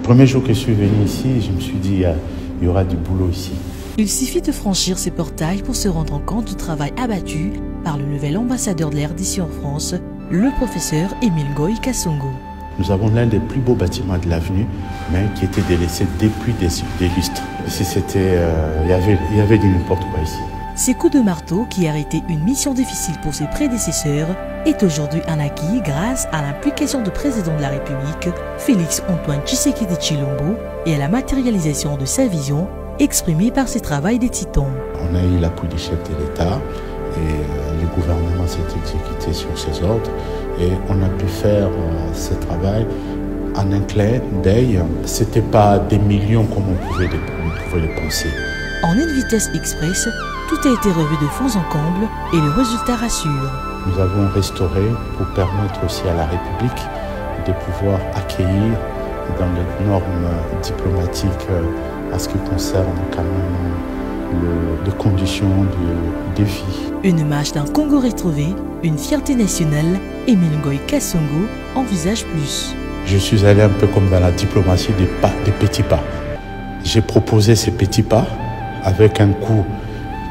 premier jour que je suis venu ici, je me suis dit, il y aura du boulot ici. Il suffit de franchir ces portails pour se rendre compte du travail abattu par le nouvel ambassadeur de la RDC en France, le professeur Émile Ngoï Kassongo. Nous avons l'un des plus beaux bâtiments de l'avenue, mais qui était délaissé depuis des lustres. Si c'était, il y avait du n'importe quoi ici. Ces coups de marteau, qui a été une mission difficile pour ses prédécesseurs, est aujourd'hui un acquis grâce à l'implication du président de la République, Félix Antoine Tshisekedi Tshilombo, et à la matérialisation de sa vision exprimée par ses travaux des titans. On a eu l'appui du chef de l'État et le gouvernement s'est exécuté sur ses ordres et on a pu faire ce travail en un clin d'œil. Ce n'était pas des millions comme on pouvait le penser. En une vitesse express, tout a été revu de fond en comble et le résultat rassure. Nous avons restauré pour permettre aussi à la République de pouvoir accueillir dans les normes diplomatiques en ce qui concerne quand même les conditions de vie. Une image d'un Congo retrouvé, une fierté nationale, Émile Ngoï Kassongo envisage plus. Je suis allé un peu comme dans la diplomatie des petits pas. J'ai proposé ces petits pas avec un coût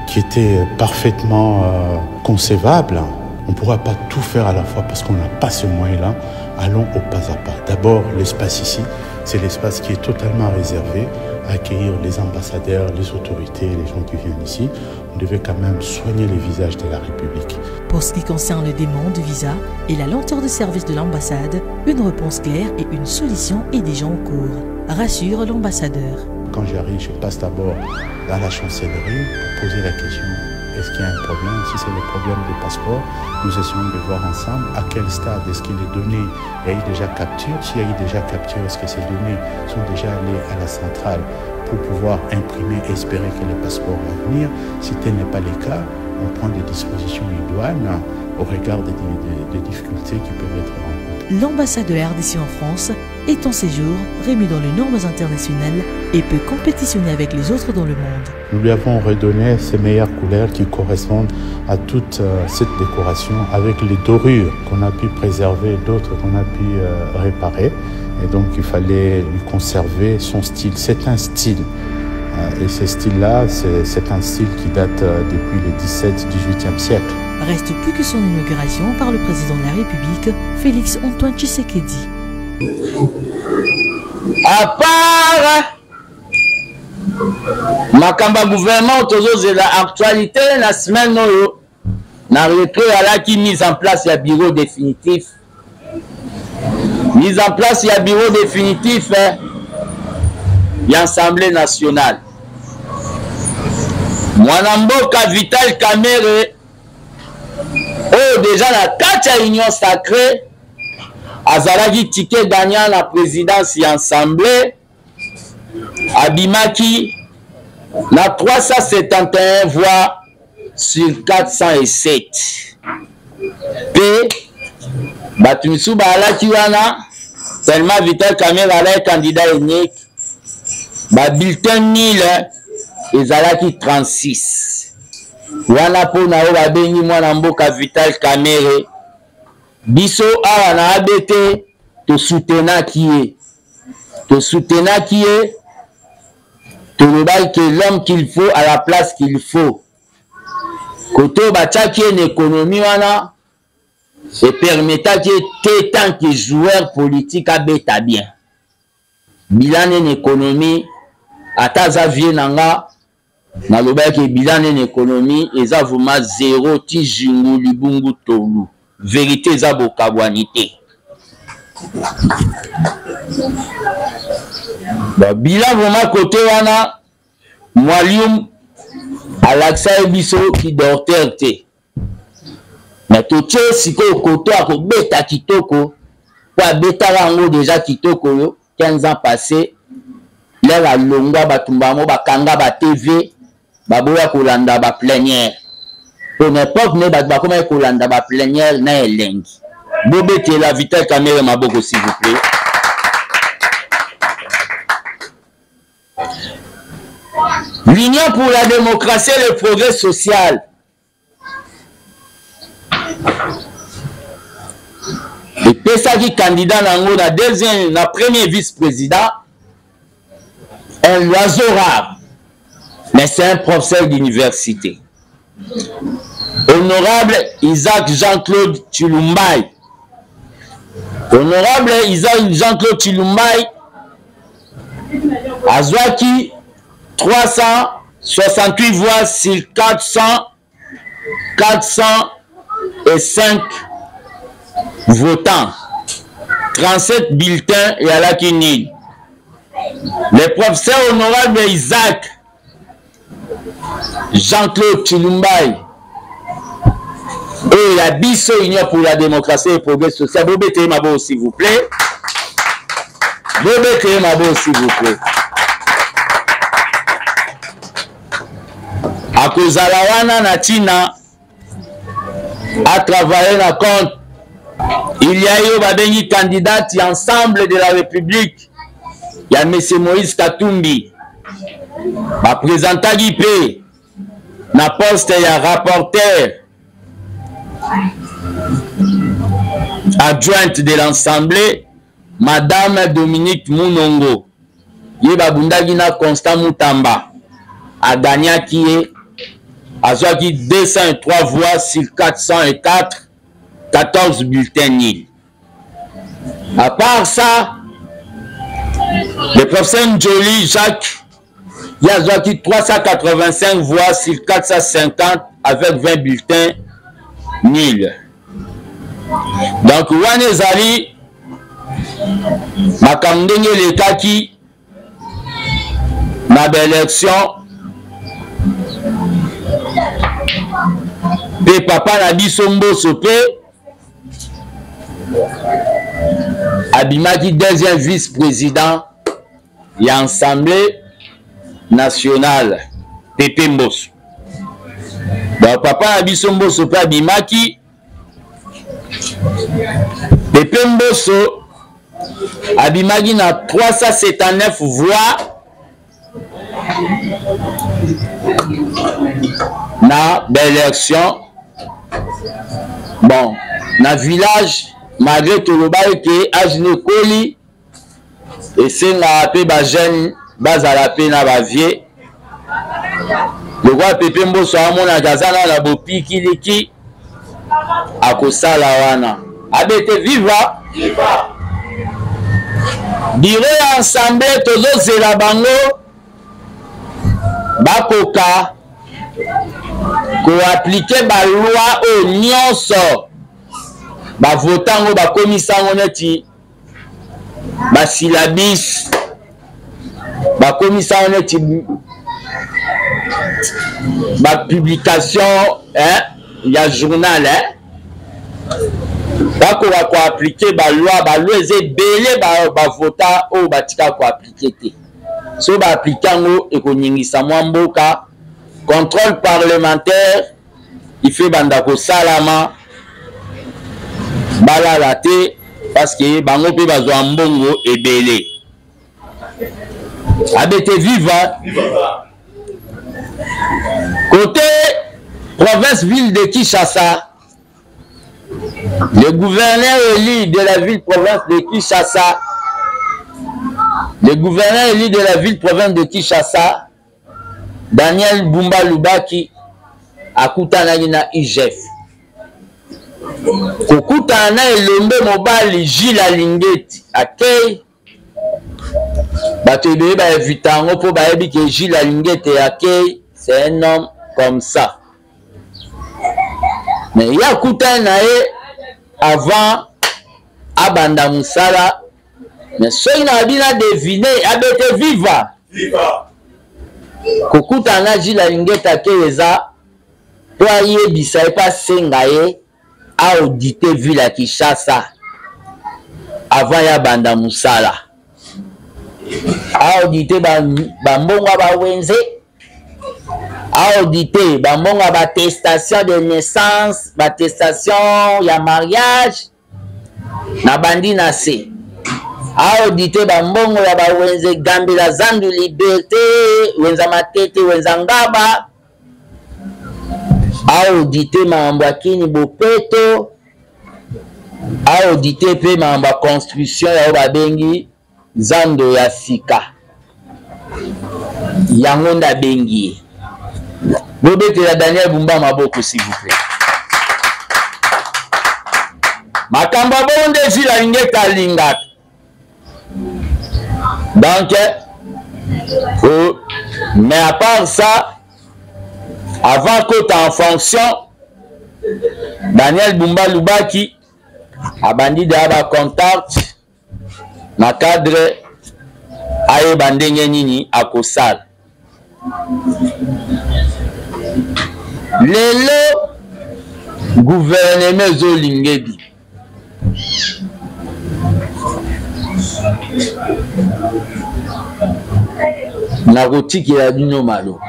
qui était parfaitement concevable. On ne pourra pas tout faire à la fois parce qu'on n'a pas ce moyen-là. Allons au pas à pas. D'abord, l'espace ici, c'est l'espace qui est totalement réservé à accueillir les ambassadeurs, les autorités, les gens qui viennent ici. On devait quand même soigner les visages de la République. Pour ce qui concerne le demande de visa et la lenteur de service de l'ambassade, une réponse claire et une solution est déjà en cours, rassure l'ambassadeur. Quand j'arrive, je passe d'abord dans la chancellerie pour poser la question. Est-ce qu'il y a un problème? Si c'est le problème des passeports, nous essayons de voir ensemble à quel stade est-ce que les données il y a eu déjà capture. S'il y a eu déjà capture, est-ce que ces données sont déjà allées à la centrale pour pouvoir imprimer et espérer que le passeport va venir? Si tel n'est pas le cas, on prend des dispositions idoines au regard des difficultés qui peuvent être rencontrées. L'ambassade de la RDC en France est en séjour, remis dans les normes internationales et peut compétitionner avec les autres dans le monde. Nous lui avons redonné ces meilleures couleurs qui correspondent à toute cette décoration avec les dorures qu'on a pu préserver, d'autres qu'on a pu réparer. Et donc il fallait lui conserver son style. C'est un style. Et ce style-là, c'est un style qui date depuis le 17-18e siècle. Reste plus que son inauguration par le président de la République, Félix Antoine Tshisekedi. À part Makamba gouvernement de l'actualité, la semaine na récré qui mise en place le bureau définitif. Mise en place le bureau définitif de l'Assemblée nationale. Mwanamboka Vital Kamerhe, oh déjà la 4 union sacrée, azalaki ticket gagnant la présidence et assemblée, abimaki na 371 voix sur 407. P Batunisu Balaki wana, tellement Vital Kamerhe ala candidat unique, ba bulletin 1000 ezalaki 36. Wana po na o babengi mwana mboka Vital Kamerhe. Biso awa na abete to soutenaki ye. To soutenaki ye. To lobaki que l'homme qu'il faut à la place qu'il faut. Koto bataki en économie wana. Et permettaki que tant que joueur politique abeta bien. Bilan en économie. Ataza vie nanga. Na lobaki bilan en économie. Eza vraiment zéro ti jingu libungu tolu. Vérité za bokabwanité. Ba bilan vraiment côté wana Mwalium alaksa biso ki docteur te. Mais to tche siko koto akobeta kitoko po beta rango déjà kitoko yo 15 ans passés. Là la longwa batumba mo bakanga ba TV baboya kolanda ba plénière. Pour n'importe ne ba comment kolanda ba plénière na elengi. Bobete la Vital Kamerhe maboko s'il vous plaît. L'Union pour la démocratie et le progrès social. Et Pessaki candidat nango na deuxième, na premier vice-président, un oiseau rare, mais c'est un professeur d'université. Honorable Isaac Jean-Claude Tshilumbai. Honorable Isaac Jean-Claude Tshilumbai Azwaki 368 voix sur 405 votants. 37 bulletins et à la Kinil. Le professeur honorable Isaac Jean-Claude Tshilumbai et la BISO Union pour la démocratie et le progrès social. Bobete Mabo, s'il vous plaît. Bobete Mabo, s'il vous plaît. À cause de la wana natina a travaillé dans compte. Il y a eu des candidats ensemble de la République. Il y a M. Moïse Katumbi. Ma présentant IP. Na poste il y a rapporteur adjointe de l'Assemblée, Madame Dominique Mounongo. Yeba Bundagina Constant Moutamba a gagné qui est à 203 voix sur 404, 14 bulletins nuls. À part ça, le professeur Njoli Jacques, il y a 385 voix sur 450 avec 20 bulletins nuls. Donc, Wanezali, Makandenge Lekaki, ma belle élection, et papa Nabi Sombo Sopé, Abimaki, deuxième vice-président, il y a Assemblée nationale, Pépé Mbosso. Donc, papa Nabi Sombo Sopé, Abimaki, Pépé Mbosso, Abimaki na 379 voix na belle élection. Bon, na village, malgré tout le bail que Ajne Koli et c'est la paix jeune, base à la paix na bavier. Le roi Pépé Mbosso a mon agazana la bopi kiliki à Kosala wana. Abete viva. Dire ensemble tozo zela bango bakoka ko appliquer ba loi au nyonso ba votango ba komisango neti ba syllabis ba komisango neti ba publication ya journal bakoka ko appliquer ba loi ezebele ba vota o batika ko appliquer te. So ba appliquango et koningisa mboka contrôle parlementaire il fait bandako salama balala te parce que bango pe bazwa mbongo ebele. Abete viva. Côté province ville de Kinshasa, le gouverneur élu de la ville province de Kinshasa, le gouverneur élu de la ville province de Kinshasa, Daniel Bumba Lubaki, akutana na IGF. Kokutana elombe mobali Gilles Alingeti akei bato ebe ba evitango po ba ebi ke Gilles Alingeti akei, c'est un homme comme ça. Mais il y a kutana avant abanda musala. Mais soki na bina deviner abete viva. Viva. Kokutana Gilles Alingeti akei eza po ayebisa epa senga ye a audité ville à Kinshasa avant ya banda musala. A audité bambonga ba wenze, a audité bambonga ba attestation de naissance, ba attestation ya mariage na bandi na se. A audité bambongo ya ba wenze Gambela Zandu Liberté, wenza Matete, wenza Ngaba. A audité mambo akini bopeto, a audité pe mambo construction ya babengi zando ya sika. Yangonda Bengi. Bobetela Daniel Bumba maboko s'il vous plaît. Makamba bonde zila inge kalinga. Donc, mais à part ça, avant que tu en fonction, Daniel Bumba Lubaki a bandi de contact na cadre aye bandenge nini akosal. Lelo gouvernement Zolingebi na rotiki ya bino malo.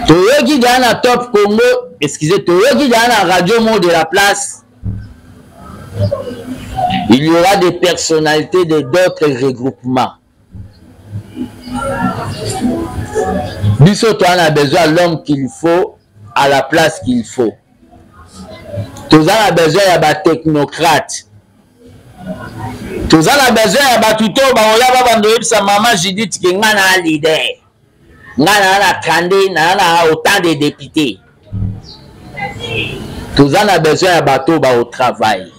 Toyoki Gana Top Congo, excusez, Toyoki Gana Radio Mot de la Place. Il y aura des personnalités de d'autres regroupements. Biso toi on a besoin de l'homme qu'il faut à la place qu'il faut. Tous on a besoin de technocrates. Tous on a besoin de tuto ba oya ba ndoyeb sa maman Judith ki ngana leader. Ngana na kande na autant de députés. Tous on a besoin de bateau ba au travail.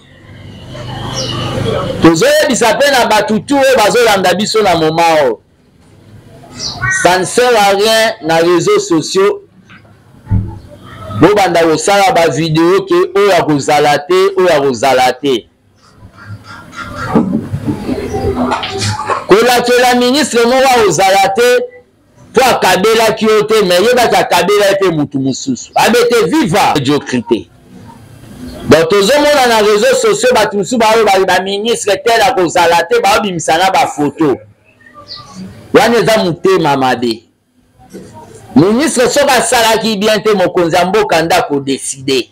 Tous on bisa pe na batutu e bazolanda biso na moment. Ça ne sert à rien dans les réseaux sociaux. Bon, banda ko sala ba vidéo que oya ko zalaté, oya ko zalaté. Que la ministre mowa ko zalaté pour Kabila qui ote mais yeba ka Kabila pe mutu mususu. Abete viva diocrité. Donc tous on dans les réseaux sociaux ba tusu ba ministre tel a ko zalaté ba bimisana ba photo. Waneza mutema mabe. Ministre soka salaki bien te mokonzi mboka ndako décider.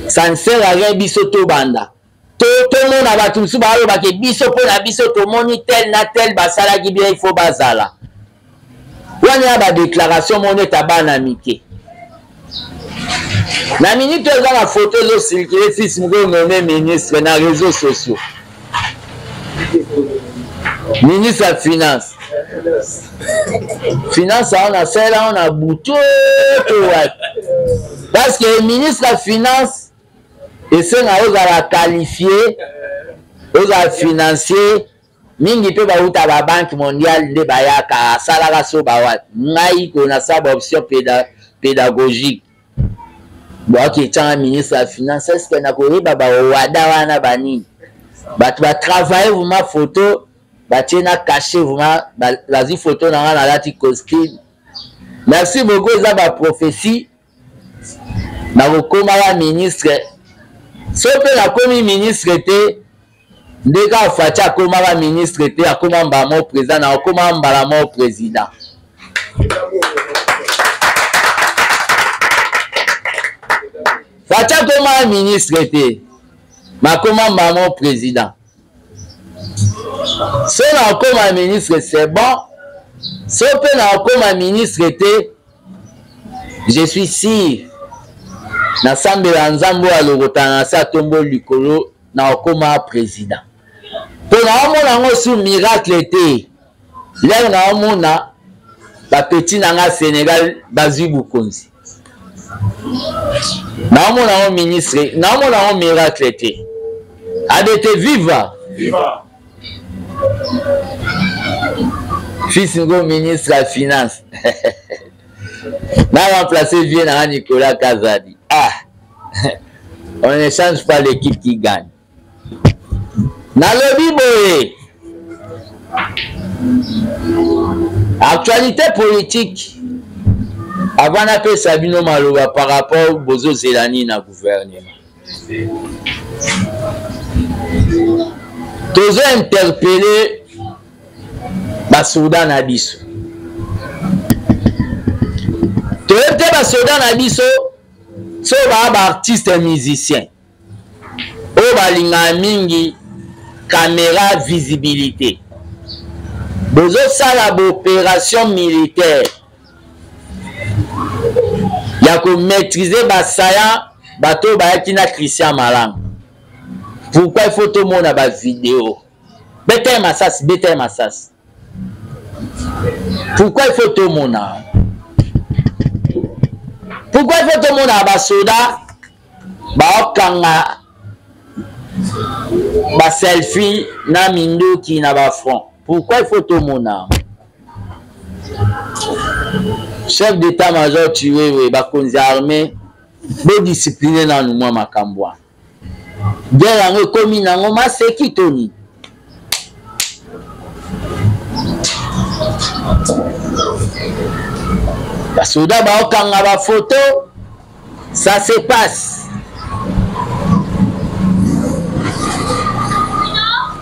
Ça ne sert à rien biso to banda. To mona batu su ba ba ke biso po na biso to moni tel na tel ba salaki bien il faut bazala. Wana ba déclaration moneta bana mike. Na minute za la photo zo circuler fils ngo nommé ministre na réseaux sociaux. Ministre de Finance. Finance, on a fait là, on a bouté. Parce que le ministre de Finance, et c'est là où on a qualifié, où on a financé, mingi pe ba uta la Banque mondiale de bayaka, salara so bawat. Ngai qu'on a ça option pédagogique. Bon, qui est un ministre de Finance, est-ce que na ko baba wada wana bani. Ba travailler vous ma photo. Batiena caché vraiment la photo dans la lati costume. Merci beaucoup za ba prophétie. Na kokoma wa ministre. Sope na komi ministre te ndeka facha koma wa ministre te akoma mbamo président na akoma mbalamo président. Facha koma ministre te makoma mbamo président. Si on a comme un ministre, c'est bon. Si on a comme un ministre, je suis sûr. Na sambe la nzambo a l'orotana sa tombo likolo na comme un président. Pour na on a sous miracle été. Là on a la petite nanga Sénégal Bazu Bukonzi. Na on a un ministre, na on a un miracle été. Adete viva. Viva. Fils ngo ministre de la Finance. N'a remplacé bien Nicolas Kazadi. Ah, on ne change pas l'équipe qui gagne. Dans le Bible, actualité politique. Avant d'appeler Sabino Maloba par rapport au Bozo Zelani dans le gouvernement. Tous ont interpellé Basoudan Nabiso. Tous ont Basoudan Nabiso, sont des artistes et musiciens. Obalinga mingi, caméra, visibilité. Bozo sala opération militaire. Yako maîtriser Basaya, bato bayaki na Christian Malang. Pourquoi il faut tout le monde à la vidéo? Bête Massas. Pourquoi il faut tout le monde? Pourquoi il faut tout le monde à Basoda? Baokanga ba selfie na mindo qui na ba front. Pourquoi il faut tout le monde? Chef d'état-major tué, bakonzi armé, be discipliné dans nous moi makambwa. Guerre en commis nango ma seki toni. La soda ba okanga ba photo, ça se passe.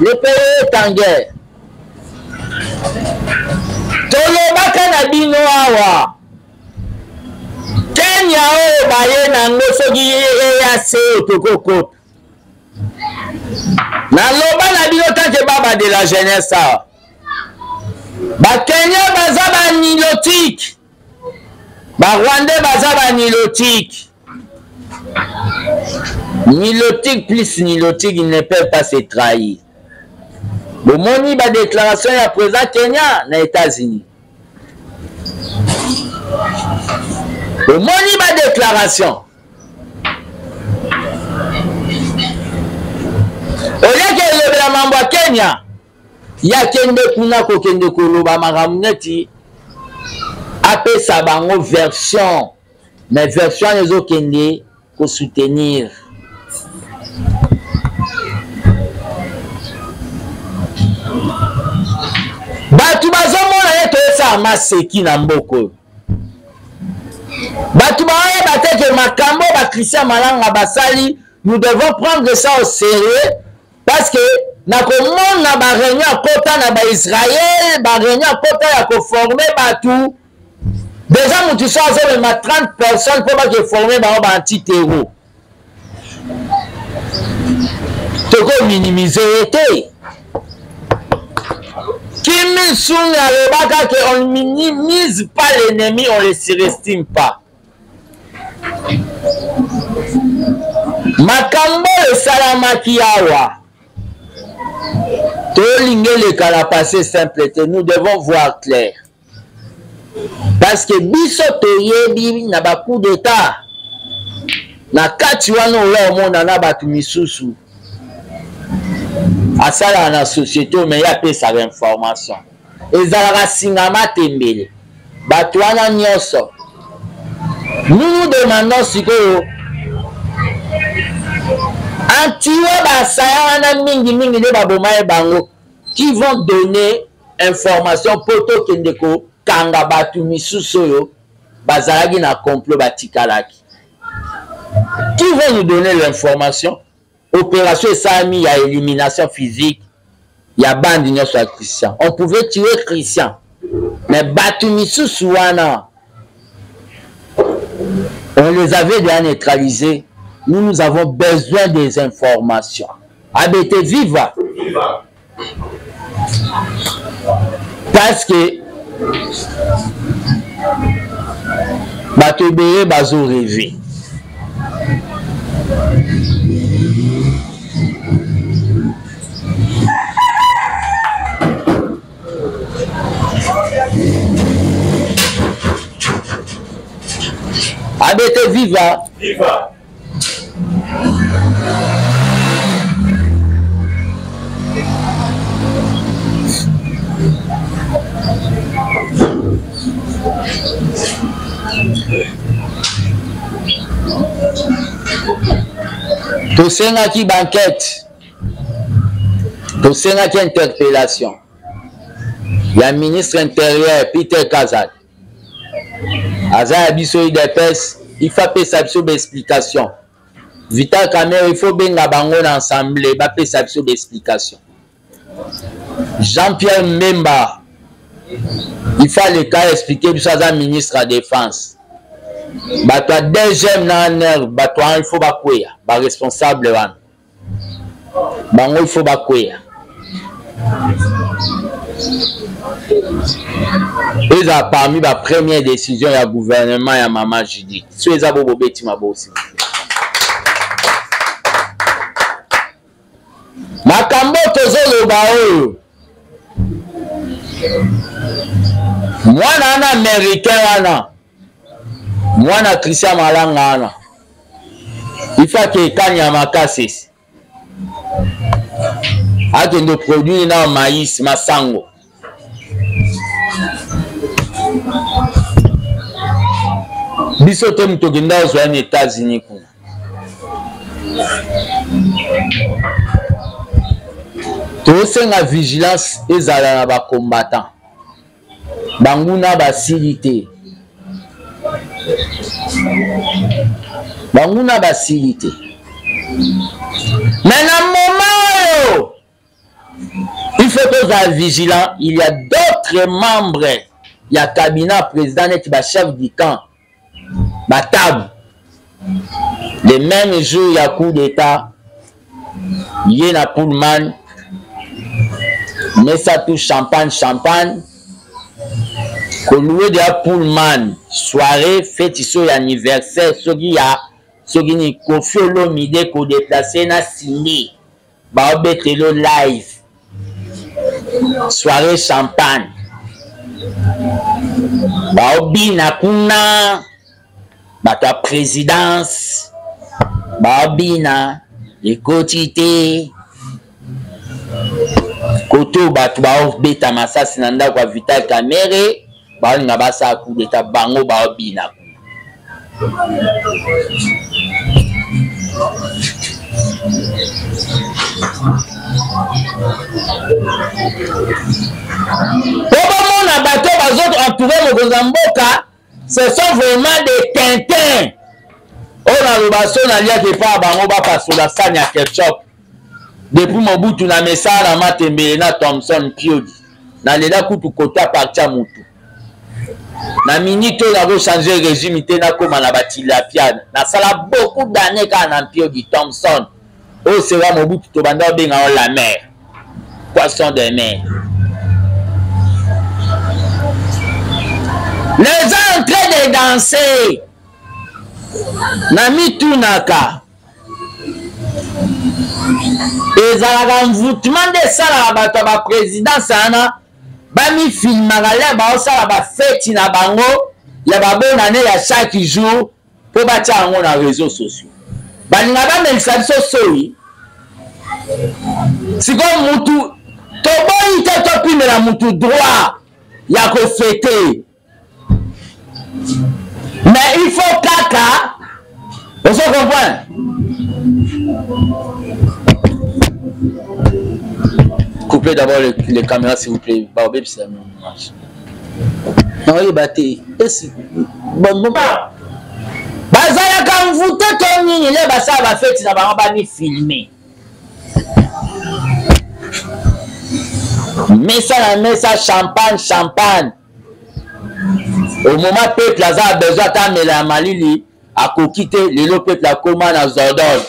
Le pays est en guerre. Tolobaka na bino awa. Kenya o baye na ngosogi EAC kokoko. Na loba na bino tanke baba de la jeunesse. Ba Kenya baza ba nilotique. Ba Rwandais baza ba nilotique. Nilotique plus nilotique, ils ne peuvent pas se trahir. Le moni ba déclaration ya président Kenya na États-Unis. Le moni ba déclaration. Oya ke le mambo ya Kenya. Ya kende kuna ko kende koloba maramneti. Apesa bango version. Mais version les autres kende ko soutenir. Batu bazomona yeto esa maseki na mboko. Batu baye bateke makambo ba Christian Malanga basali, nous devons prendre ça au sérieux parce que na komona ba réunion kota na ba Israël, ba réunion kota ya ko former batu. Déjà mutu so azo ma 30 personnes pour ba ke former ba anti-terror. Toko minimiser été. Kim Sung Alobaka qu'on ne minimise pas l'ennemi, on ne le surestime pas. Makambo le salamaki awa. Tolingue le calapasé simple, nous devons voir clair. Parce que biso toyebi na ba coup d'état. Na kati wana ola omona na batu misusu. À ça dans la société, mais il y a peu sa information. Et ça singama tembele. Batouana nyoso. Nous demandons si que antiwa basaya mingi de baboma e bango qui vont donner information poto kendeko kanga batu misuso yo bazalaki na complot batikalaki. Qui vont nous donner l'information? Opération Sami, il y a élimination physique, il y a bande d'union sur Christian. On pouvait tuer Christian, mais Batumisu Souana, on les avait déjà neutralisés. Nous avons besoin des informations. ABT viva. Parce que Batobeye Bazo rêvé. ABT viva. Viva. Tosengaki banquette. Tosengaki interpellation. Il y a un ministre intérieur, Peter Kazak. Aza Abiso IDPS, il faut appeler ça d'explication. Vital Kamer, il faut bien bango ensemble, il faut appeler ça d'explication. Jean-Pierre Memba, il faut le cas expliquer du ça ministre de la Défense. Batwa deuxième naner, batwa il faut bakouya, ba responsable wan. Bango il faut bakouya. Ils ont parmi la première décision du gouvernement et Maman Judith. Si vous avez un bébé, tu m'as aussi. makambo tozoloba oyo mwana wana américain wana mwana Christian Malanga wana ifake ekanya makasi akende produit na maïs masango biso te mutokenda ozwa na États-Unis kuna tosenga vigilance ezala na bakombatant banguna basili te banguna basili te mais na moment il faut être vigilant. Il y a d'autres membres il y a cabinet président net ba chef du camp batab le même jour il y a coup d'état il y a Pullman mais ça tout champagne louer de Pullman soirée fête sur anniversaire ce qui ni Kofi Olomide ko déplacer na signé ba obetelo live soirée champagne ba obina kuna ba ta présidence ba obina les quotités koto batu ba obeta masasi na ndako Vital Kamerhe ba nga basa coup d'état bango ba obina Pour bateau bazot entouré le Mozamboka, ce sont vraiment des tintins. On a le basson à l'ia qui part bango ba passo la sanya ketchup. Depuis Mobutu na mesa na Matembe na Thompson Piodi. Na lela kutu kota partia mutu. Na minute on a changé régime na koma na batilapia. Na sala beaucoup d'années quand na Piodi Thompson. Oh sera Mobutu to banda benga la mer. Poisson de mer. Les gens en train de danser. Nami Tunaka. Et ça envoûtement de ça la présidence ana bami filmaka ba ça ba fête na bango ya ba bonne année ya chaque jour pour batia yango na réseaux sociaux. Balinga ba melisa biso soi. Siko mutu to boyi to pimela mutu droit ya ko fêter. Mais il faut caca. Vous comprenez? Coupez d'abord les caméras s'il vous plaît. Barbé, c'est la même image. Non, il est battu. Bon, bon. Bazala quand vous tenez, il est basa va faire, ça va pas ni filmer. Mais ça champagne. Au moment où le peuple a besoin de la Malili, à quitter le peuple a commandé à Zordon.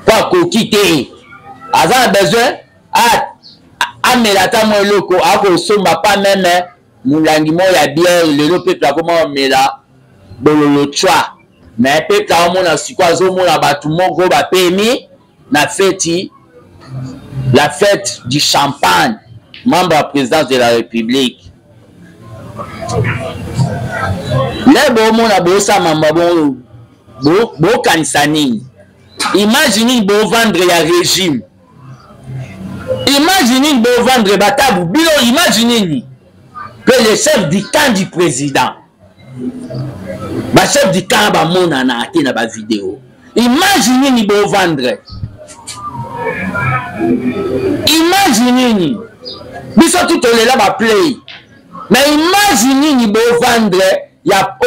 Pas quitter. A besoin à melata mo loko a ko somba pas même mulangi mo ya bière le peuple a commandé mela bololo twa. Mais peuple a mona sikwa zo mona batu moko ba permis na fête la fête du champagne membre de la présidence de la République. Les bon a beau ça mamba bon kanisani. Imaginez bon vendre ya régime. Imaginez bon vendre batabu bilo imaginez que le chef du camp du président. Ba chef du camp ba mona na ate na ba vidéo. Imaginez bon vendre. Imaginez biso tout le là ba play. Mais imaginez ni beau vendre, il y a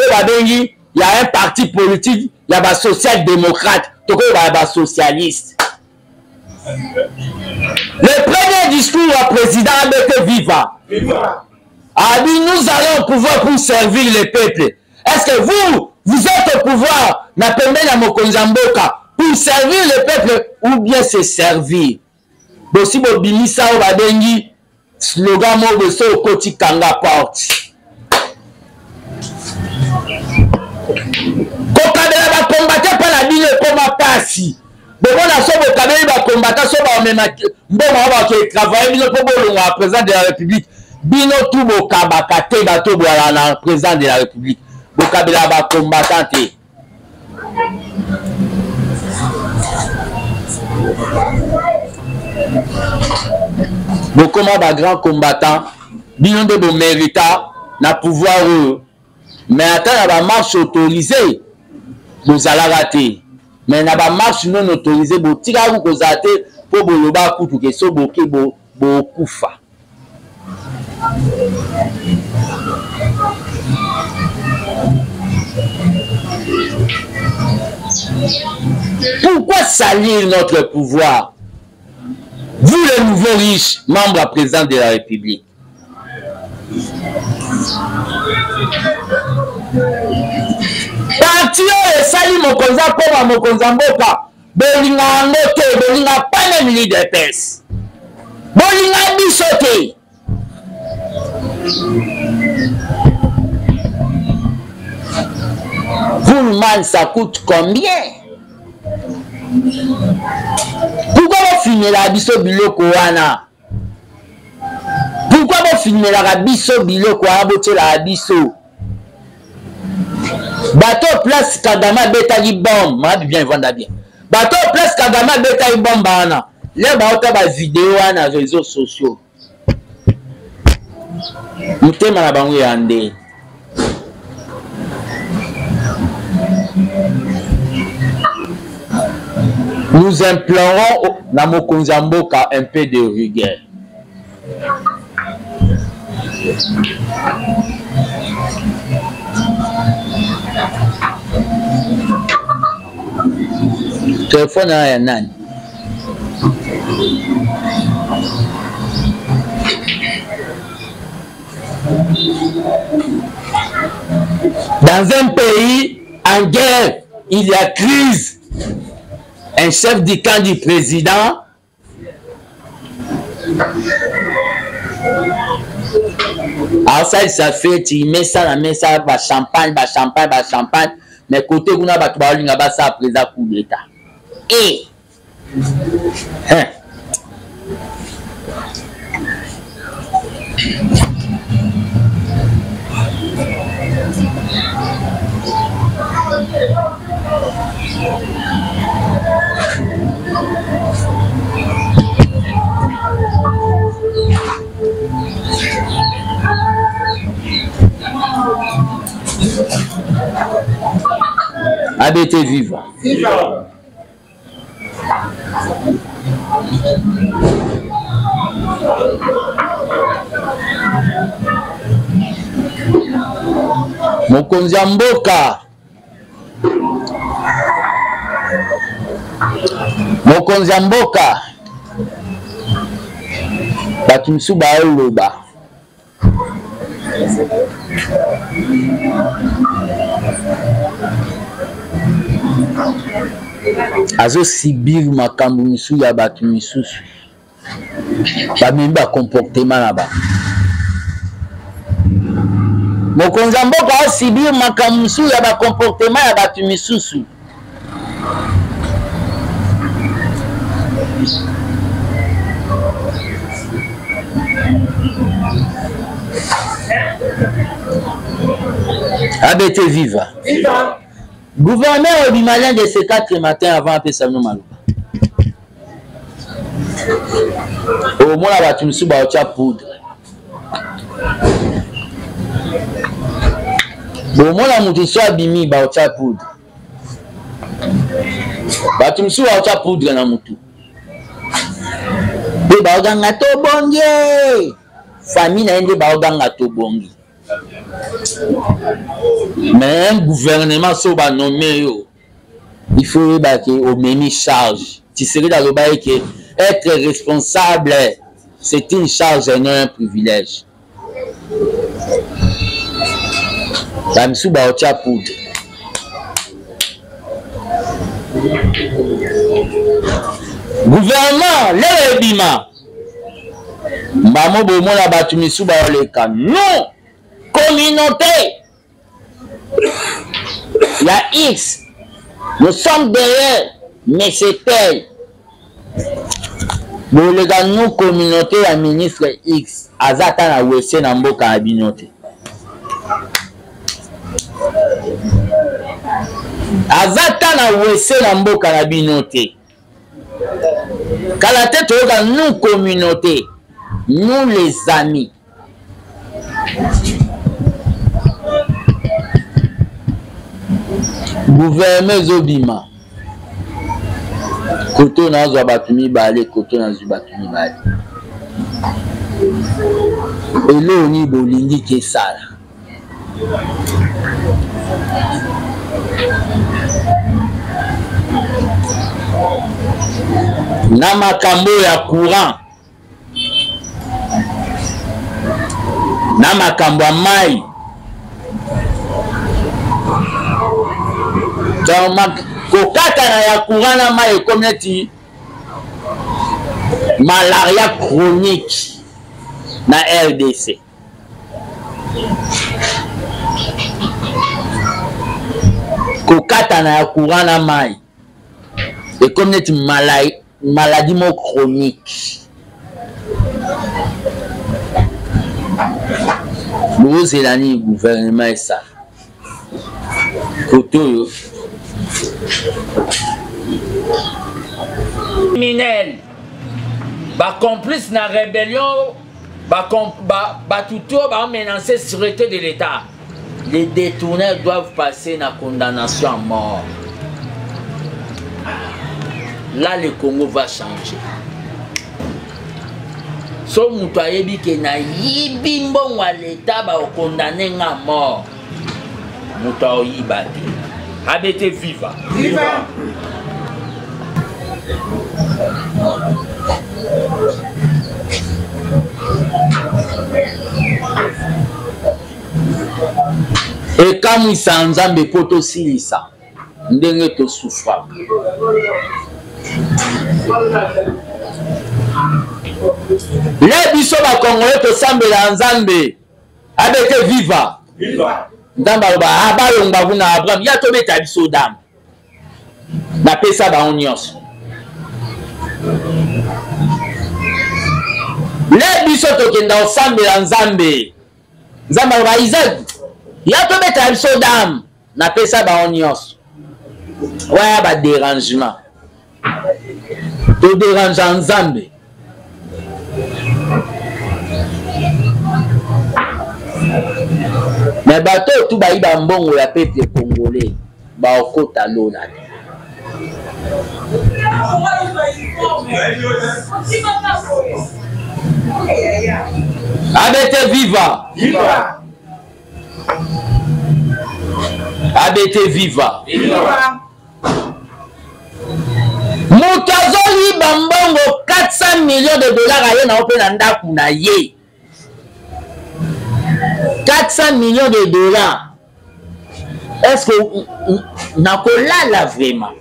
un parti politique, il y a des social-démocrates, il y a des socialistes. Le premier discours du président était vivant. A dit nous allons au pouvoir pour servir le peuple. Est-ce que vous êtes au pouvoir pour servir le peuple ou bien se servir? Donc si vous bimisa ou badengi slogan mo so koti kanga porte. Kokabela ba combattre par la bile comme pasi. Bon, la somme au Cameroun va combattre, ça va même bon, on va travailler, nous pour le président de la République. Bino tout au Kabakate, bateau le président de la République. Bokabela va combattre. Beaucoup de grands combattants, bino de bon mérita, na pouvoir mais attends, il y a une marche autorisée, vous allez rater. Mais il y a une marche non autorisée, vous tirez vous rater pour vous le bas pour que ce soit beaucoup fa. Pourquoi salir notre pouvoir? Vous les nouveaux riches, membres présidents de la République. Parti et sali mokonza pour mokonza mboka. Bolinga ngote, bolinga pas même leader pes. Bolinga bisote. Pullman, ça coûte combien? Pourquoi vous filmez la biso biloko wana? Pourquoi vous filmez la biso biloko wana bote la biso? Bateau place Kagama betali bombe, ma bien vendre bien. Bateau place Kagama betali bombe wana. Les baota ba vidéo wana réseaux sociaux. Mutema na bango yande. Nous implorons dans Mokonza Mboka un peu de rigueur. Téléphone à Yanan. Dans un pays en guerre, il y a crise. Un chef du camp du président alors ça fait tu mets ça la main ça va champagne mais côté on a battu ça président coup d'état et ABT vivant. Mokonza Mboka. Mokonza Mboka. Batumsu ba oloba. Azo sibir makambu misu ya batu misusu. Ba mimba comportement là-bas. Mokonza Mboka sibir makambu misu ya ba comportement ya batu misusu. ABT viva. Viva. Gouverneur Obimalien de ces 4 matins avant Pesano Malouba. Au moins la tu me suis baotia poudre. Au moins la moutisson abimi baotia poudre. Tu me suis baotia poudre na moutou. Et baoganga to bongi. Famille na ende baoganga to bongi. Mais un gouvernement soit nommé, il faut au menu charge. Tu serais dans le bail que être responsable, c'est une charge et non un privilège. La msouba ocha poudre. Gouvernement, le bima. Maman bomo la batu msouba oleka. Non! Communauté, il y a X, nous sommes derrière mais c'est elle. Bon, les gars, nous, communauté, la ministre X, Azata na wese na mboka na binote. Azata na wese na mboka na binote. Kalate toyoka, nous, communauté, nous, les amis. Gouvernement Zobima. Koto na zo batumi bale, koto na zo batumi bale. Elo ni bolingi kesala. Na makambo ya courant. Na makambo ya mai. Kokata na ya courant na mai community malaria chronique na RDC. Kokata na ya courant na mai et community maladie mo chronique. Nous c'est l'année gouvernement et ça. Koto criminel ba complice na rébellion ba tuto ba menacer sûreté de l'État. Les détourneurs doivent passer na condamnation à mort. Là le Congo va changer. So mutu ayebi ke na yibi mbongo wa l'État ba condamner à mort. Mutu oyiba te. ABT viva. Viva. Et quand il s'enzambe poto silisa, ndenge to souffra. Les biso ba Congolais to sambela nzambe. ABT viva. Viva. Ndamba ba abalonga kuna Abraham ya to beta biso dam. Na pesa ba onyos. Les biso to kenda osambela nzambe. Nzamba ba Isaac ya to beta biso dam na pesa ba onyos. Waya ba dérangement. To dérange nzambe. Mais bateau tout baïba mbongo ya peuple congolais ba okota lona. ABT viva. Viva. ABT viva. Viva. Mutazoli bambongo 400 millions de dollars aye na ope na ndaku na ye. 400 millions de dollars. Est-ce que nakolala vraiment?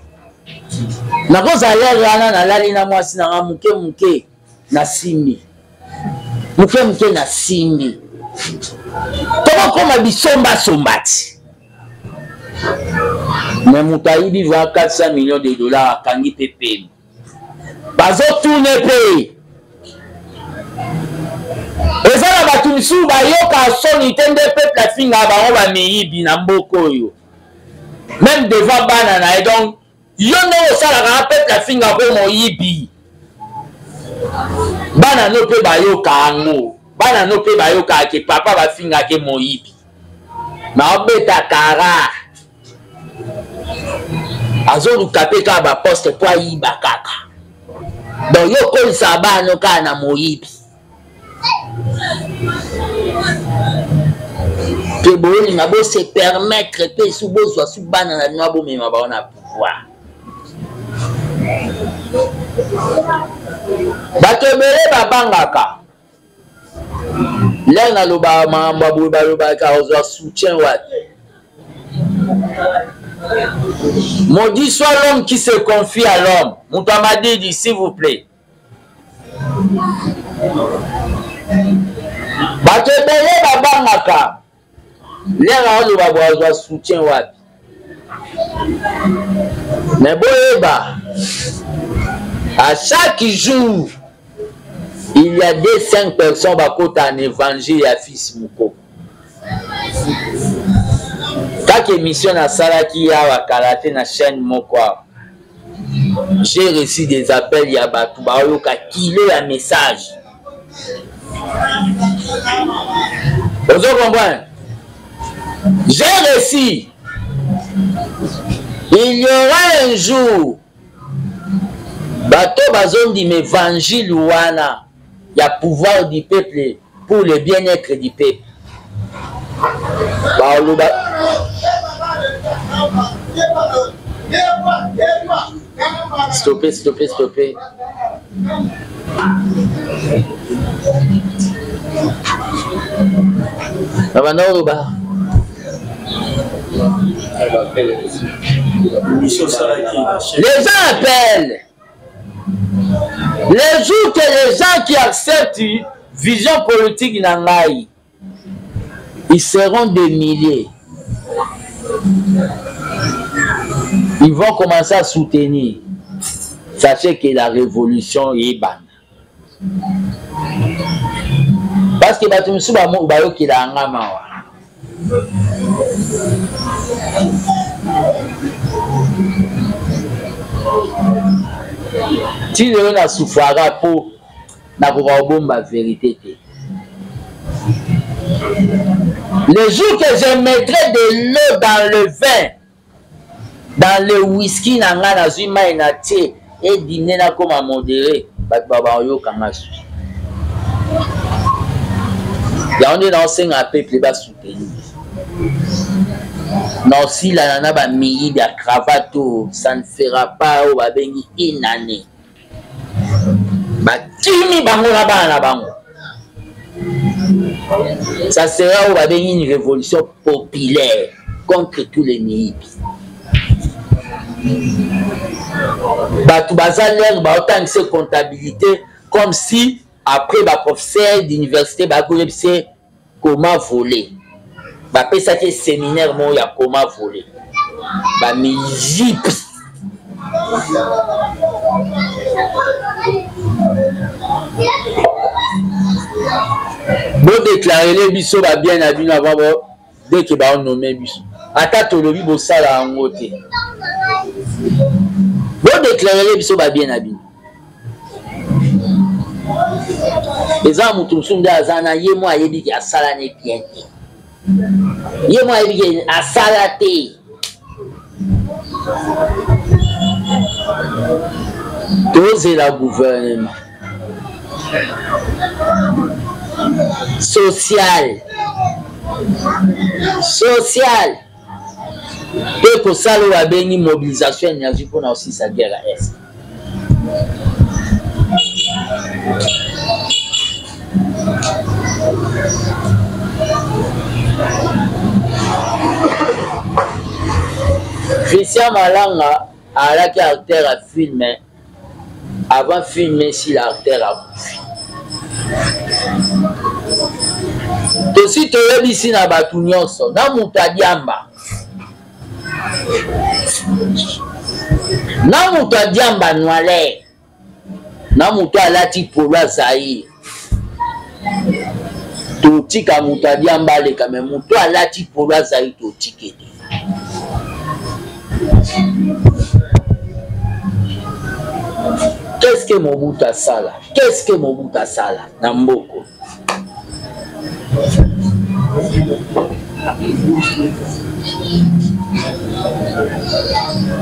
Nakozala rana na lali na mwasi na muke na simbi. Muke na simbi. Comment koma bisomba sombati? Mais Moutaïbi va 400 millions de dollars à Kangi Pepe. Bazo tourne pays. Et ça va tout le sou ba yoka son itende peuple la finga ba on va meyibi na mboko yo. Même devant banana et donc yo no ça la peuple la finga bo moyibi. Bana no pe ba yoka ango. Bana no pe ba yoka ke papa ba finga ke moyibi. Na obeta kara. Azolu kapeka ba poste po yiba kaka. Donc yo ko saba no kana moyibi. Que bon, ma beau se permettre que sous beau soit sous ban na noa bo me ma ba on a pouvoir. Batebele babangaka. Là na loba mamba bo ba loba ka ozo soutien wapi. Maudit soit l'homme qui se confie à l'homme. Moutamadi dit s'il vous plaît. Batebele babangaka. Là na loba bo ozo soutien wapi. Mais boyeba À chaque jour, il y a des 5 personnes qui ont un évangile à Fils Moko. Chaque émission à Salaki à Karaté na chaîne Moko, j'ai reçu des appels, il y a Batou Baoyo qui a killé un message. Vous comprenez? J'ai reçu. Il y aura un jour, bateau bazon dit l'évangile ouana, il y a pouvoir du peuple pour le bien-être du peuple. Stoppez, stoppez, stoppez. Les gens appellent. Les jours que les gens qui acceptent une vision politique n'angaï, ils seront des milliers. Ils vont commencer à soutenir. Sachez que la révolution est bonne. Parce que Batumsu Bayo qui l'a engamawa. Si on a souffert pour la vérité. Le jour que je mettrai de l'eau dans le vin, dans le whisky, et dîner comme à modéré, on est dans un peuple qui soutenir. Non, si la nana ba mi de cravate, ça ne fera pas une année. Ba kimi bango la bango. Ça sera une révolution populaire contre tous les nids. Batou bazalaire ba autant de comptabilité comme si après ba professeur d'université ba c'est comment voler. Ba pesa ke séminaire mo ya comment voler. Ba mijip. Bon déclarer les biso ba bien à bien avant dès que ba on nommé biso. Ata to lobi bo sala en côté. Bon déclarer les biso ba bien à bien. Les gens mutum sunda azana yemo ayebi ki asala ne bien. Yemo ayebi ki asala te. Doser la gouvernement social et que ça a une mobilisation énergie pour aussi sa guerre à Est. Christian Malanga a la caractère à filmer avant de filmer si l'artère a bouffé. Aussi, tu es ici dans Batounionso, dans Moutadiamba. Dans Moutadiamba, Noalé. Dans Moutadialati pour la Zahir. Totika Moutadiamba, les camés. Moutadialati pour la Zahir, Totika. Qu'est-ce que Mobutu a ça là? Qu'est-ce que Mobutu a ça là? Namboko.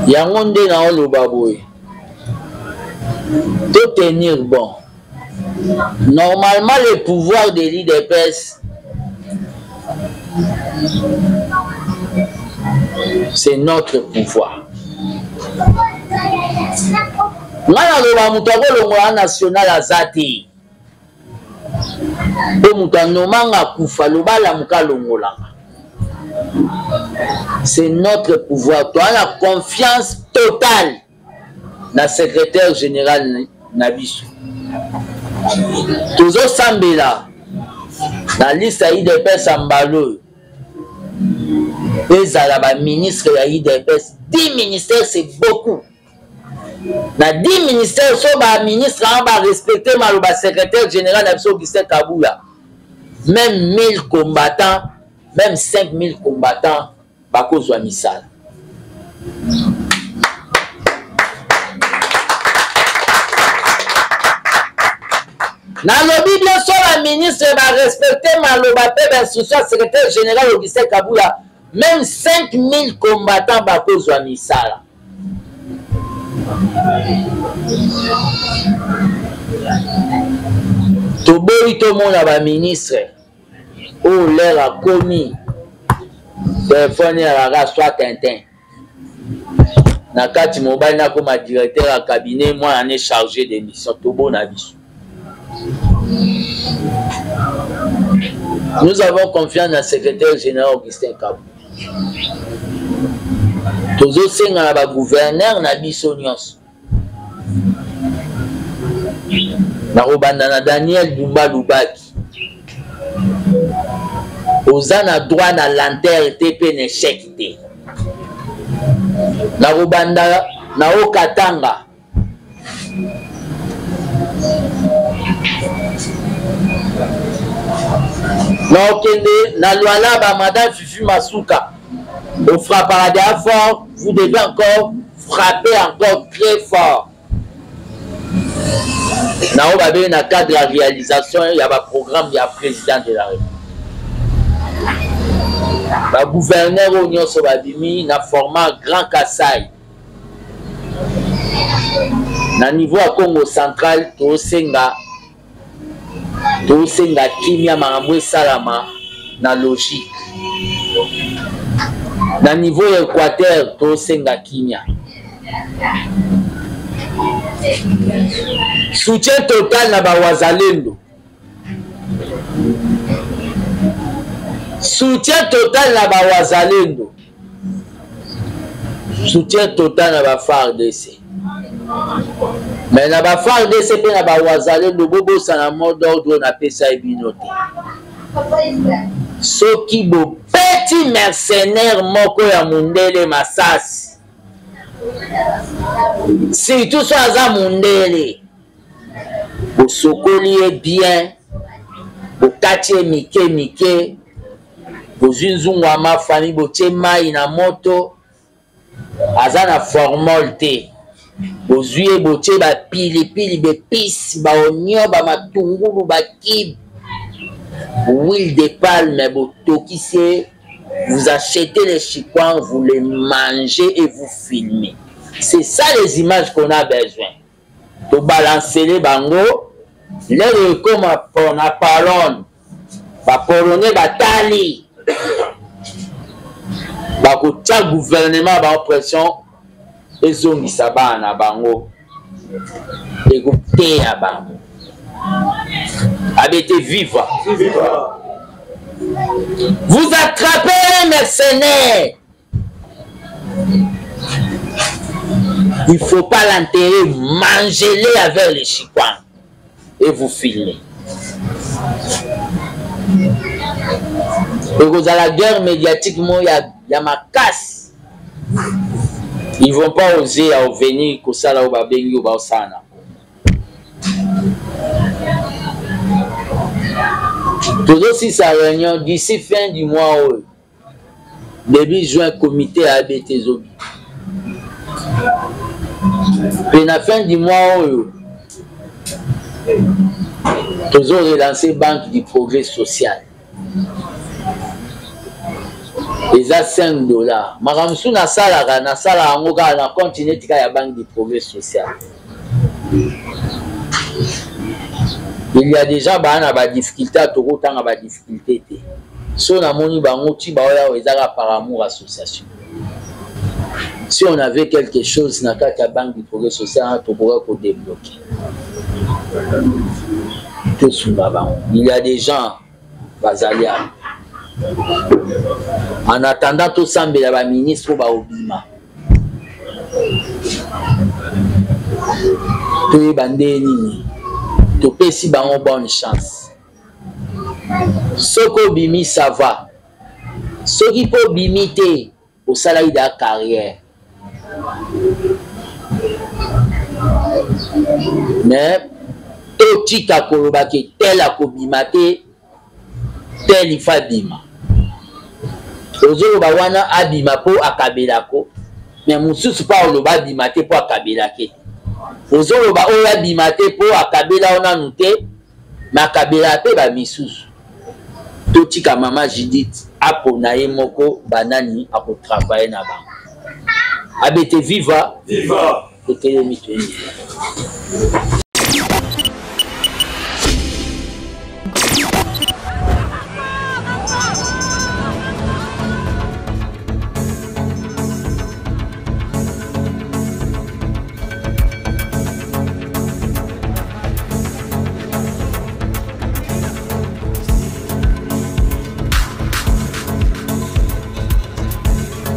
Yangonde na olo baboy. De tenir bon. Normalement, le pouvoir de l'IDPS, c'est notre pouvoir. National azati. C'est notre pouvoir. Tu as la confiance totale dans le secrétaire général Nabiso. Toujours Sambela, dans la liste IDPS Sambalo, et la ministre de l'IDPS, 10 ministères, c'est beaucoup. Na 10 ministères, so ba ministre va respecter maloba secrétaire général d'Abso Augustin Kaboula. Même 1000 combattants, même 5000 combattants, bakozwa misala. Na lobi bien so la ministre va respecter maloba pe d'instruction secrétaire général Augustin Kaboula. Même 5000 combattants bakozwa misala. Toboyi to mona ba ministre o l'air a commis téléphone à la soit Tintin na kati mobile na comme directeur à cabinet moi en est chargé des missions tobo na biso. Nous avons confiance dans le secrétaire général Augustin Kaboula. Tozo senga na ba gouverneur na biso nyonso. Na robanda na Daniel Dumba Lubaki. Oza na droit na lanterne TP n'échec te. Na robanda na Okatanga. Na okende na Luala ba madame Fifi Masuka. On frappera bien fort, vous devez encore frapper encore très fort. Now, dans le cadre de la réalisation, il y a un programme, il y a un président de la République. Le gouverneur de l'Union Sobabimi a formé un grand Kassai. Au niveau de Congo central, tout senga kimia maramwe salama na logique. Au niveau de l'Équateur, tout senga kimia. Soutien total na Bawazalendo. Soutien total na Bawazalendo. Soutien total na FARDC. Mais na FARDC pe na Bawazalendo bobo sana mot d'ordre na pesa ebinote. Soki bo petit mercenaire moko ya mundele Masasi. Si tout ça a mundele. Au sokoli bien, au quartier mike, au zunzungwama famille, au tchemai na moto, azana formalité. Au zuye boche ba pili be pis, ba onyo, ba matungulu, ba kib, huile de palme, bo tokise, vous achetez les chikwans, vous les mangez et vous filmez. C'est ça les images qu'on a besoin. Pour balancer les bango, les comme on a parlé, va polonais batali, va coûter gouvernement va pression, et ont mis ça na bango, et goûter à bango, habitez vivant. Vous attrapez un mercenaire. Il ne faut pas l'enterrer, mangez-les avec les chikwans et vous filmez. Et vous avez la guerre médiatique, il y a ma casse. Ils ne vont pas oser à venir comme ça là où babengi ou baosana. Toujours si sa réunion d'ici fin du mois, début juin, comité à ABT Zobi. Puis à la fin du mois, toujours relancé Banque du Progrès Social. Ils ont $5. Maramsou na sala angoka na continue tika ya Banque du Progrès Social. Il y a déjà des difficultés à tout autant de difficultés. Si on a moni bangochi baoya ezaka par amour association. Si on avait quelque chose dans la Banque du Progrès Social, on pourrait débloquer. Tout sous la banque. Il y a des gens basalia. En attendant tout ça, il y a un ministre ba obima. Tout est bandé nini. Tout peut si ba bonne chance. Soko bimi ça va. Ce qui peut bimiter au salaire de la carrière. mais totika koloba ke tel akobima te tel ifa bima ozoloba wana abima po akabelako mais mosusu pa oloba abima te po akabelake ozoloba oyo abima te po akabela onanu te mais akabela pe bamisusu totika mama Judith apona ye moko banani akotravaye na bango abete viva viva totelemi toyebi